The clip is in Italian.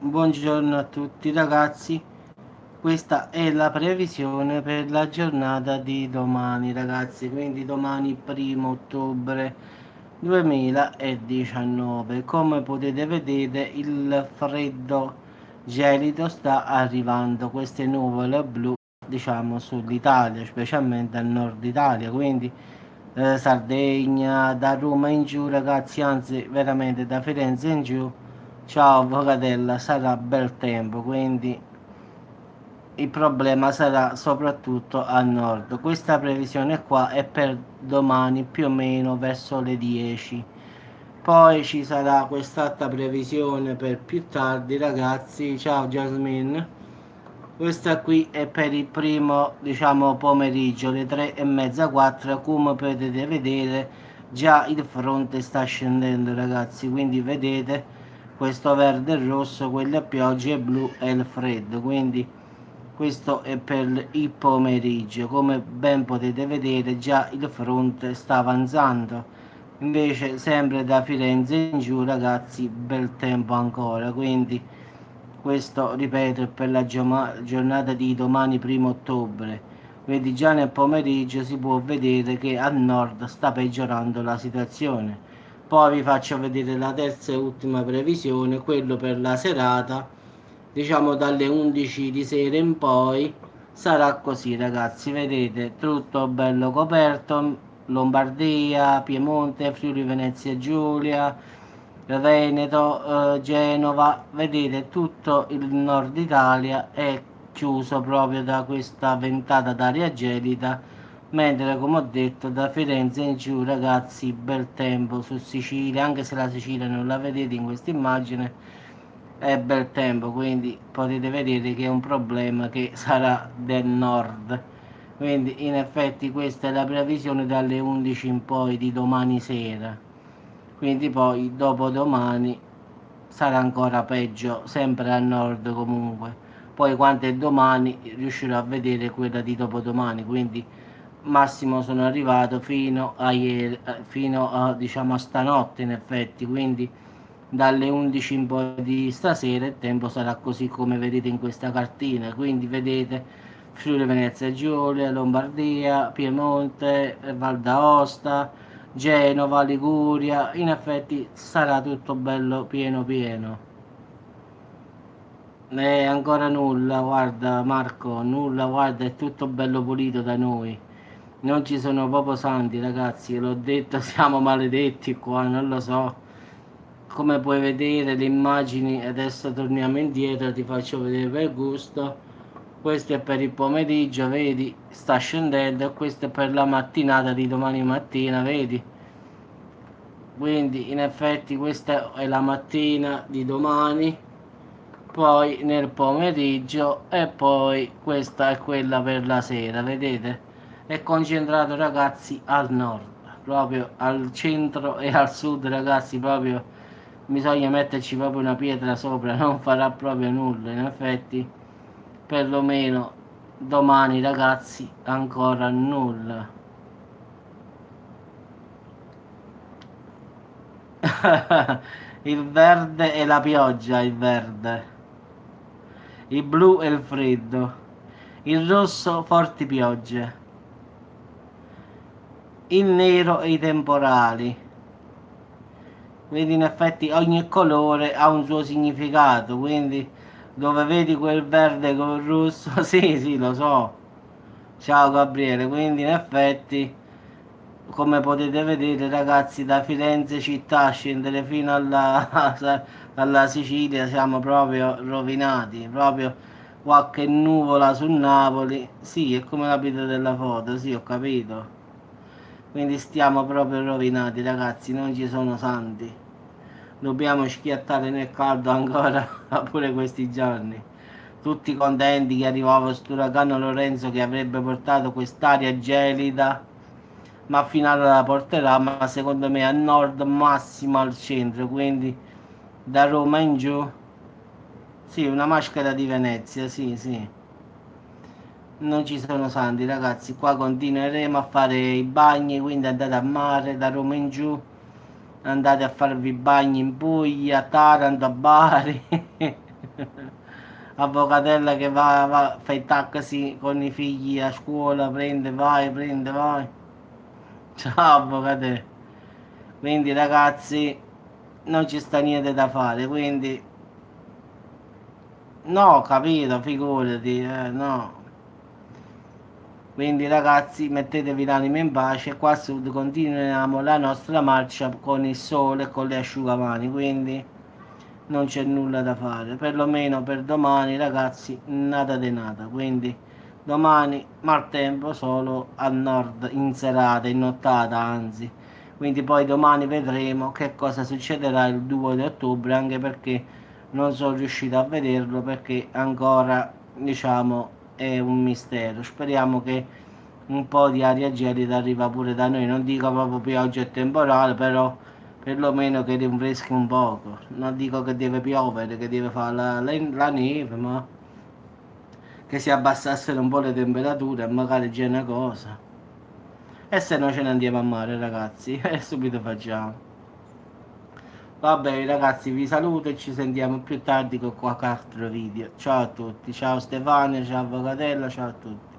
Buongiorno a tutti ragazzi, questa è la previsione per la giornata di domani ragazzi, quindi domani 1° ottobre 2019. Come potete vedere il freddo gelido sta arrivando, queste nuvole blu diciamo sull'Italia, specialmente al nord Italia, quindi Sardegna, da Roma in giù ragazzi, anzi veramente da Firenze in giù. Ciao Vocatella, sarà bel tempo, quindi il problema sarà soprattutto a nord. Questa previsione qua è per domani più o meno verso le 10. Poi ci sarà quest'altra previsione per più tardi, ragazzi. Ciao Jasmine. Questa qui è per il primo, diciamo, pomeriggio, le 3:30, 4, come potete vedere già il fronte sta scendendo ragazzi, quindi vedete questo verde e rosso, quelle piogge e blu è il freddo, quindi questo è per il pomeriggio, come ben potete vedere già il fronte sta avanzando, invece sempre da Firenze in giù ragazzi bel tempo ancora, quindi questo ripeto è per la giornata di domani 1° ottobre, quindi già nel pomeriggio si può vedere che a nord sta peggiorando la situazione. Poi vi faccio vedere la terza e ultima previsione, quello per la serata, diciamo dalle 11 di sera in poi sarà così ragazzi, vedete tutto bello coperto, Lombardia, Piemonte, Friuli Venezia Giulia, Veneto, Genova, vedete tutto il nord Italia è chiuso proprio da questa ventata d'aria gelida, mentre come ho detto da Firenze in giù ragazzi bel tempo su Sicilia, anche se la Sicilia non la vedete in questa immagine, è bel tempo, quindi potete vedere che è un problema che sarà del nord. Quindi in effetti questa è la previsione dalle 11 in poi di domani sera. Quindi poi dopodomani sarà ancora peggio, sempre a nord comunque. Poi quando è domani riuscirò a vedere quella di dopodomani, quindi massimo sono arrivato fino a ieri, fino a diciamo a stanotte in effetti, quindi dalle 11 in poi di stasera il tempo sarà così come vedete in questa cartina, quindi vedete Friuli Venezia Giulia, Lombardia, Piemonte, Val d'Aosta, Genova, Liguria, in effetti sarà tutto bello pieno pieno. Ancora nulla, guarda Marco, nulla, guarda, è tutto bello pulito da noi. Non ci sono proprio santi, ragazzi, l'ho detto, siamo maledetti qua, non lo so. Come puoi vedere le immagini, adesso torniamo indietro, ti faccio vedere per gusto. Questo è per il pomeriggio, vedi, sta scendendo, e questo è per la mattinata di domani mattina, vedi? Quindi in effetti questa è la mattina di domani, poi nel pomeriggio e poi questa è quella per la sera, vedete? È concentrato ragazzi al nord, proprio al centro e al sud ragazzi, proprio bisogna metterci proprio una pietra sopra, non farà proprio nulla, in effetti perlomeno domani ragazzi ancora nulla. Il verde è la pioggia, il verde, il blu è il freddo, il rosso forti piogge, il nero e i temporali. Quindi in effetti ogni colore ha un suo significato, quindi dove vedi quel verde con il rosso, sì, sì, lo so. Ciao Gabriele, quindi in effetti come potete vedere ragazzi da Firenze città a scendere fino alla Sicilia siamo proprio rovinati, proprio qualche nuvola su Napoli, sì, è come la vita della foto, sì, ho capito. Quindi stiamo proprio rovinati ragazzi, non ci sono santi. Dobbiamo schiattare nel caldo ancora pure questi giorni. Tutti contenti che arrivava questo uragano Lorenzo che avrebbe portato quest'aria gelida, ma a finale la porterà, ma secondo me a nord massimo al centro, quindi da Roma in giù. Sì, una maschera di Venezia, sì, sì. Non ci sono santi, ragazzi. Qua continueremo a fare i bagni, quindi andate a mare da Roma in giù. Andate a farvi i bagni in Puglia, a Taranto, a Bari. Avvocatella che fa i taxi con i figli a scuola, prende, vai. Ciao avvocate. Quindi ragazzi, non ci sta niente da fare, quindi no, capito, figurati, no. Quindi ragazzi, mettetevi l'anima in pace, qua a sud continuiamo la nostra marcia con il sole e con le asciugamani, quindi non c'è nulla da fare, perlomeno per domani ragazzi, nada de nada, quindi domani maltempo solo a nord, in serata, in nottata anzi, quindi poi domani vedremo che cosa succederà il 2 di ottobre, anche perché non sono riuscito a vederlo perché ancora diciamo è un mistero. Speriamo che un po' di aria gelida arriva pure da noi, non dico proprio pioggia e temporale, però perlomeno che rinfreschi un poco. Non dico che deve piovere, che deve fare la neve, ma che si abbassassero un po' le temperature e magari c'è una cosa. E se no ce ne andiamo a mare ragazzi, e subito facciamo. Vabbè ragazzi, vi saluto e ci sentiamo più tardi con qualche altro video. Ciao a tutti, ciao Stefano, ciao Avvocatella, ciao a tutti.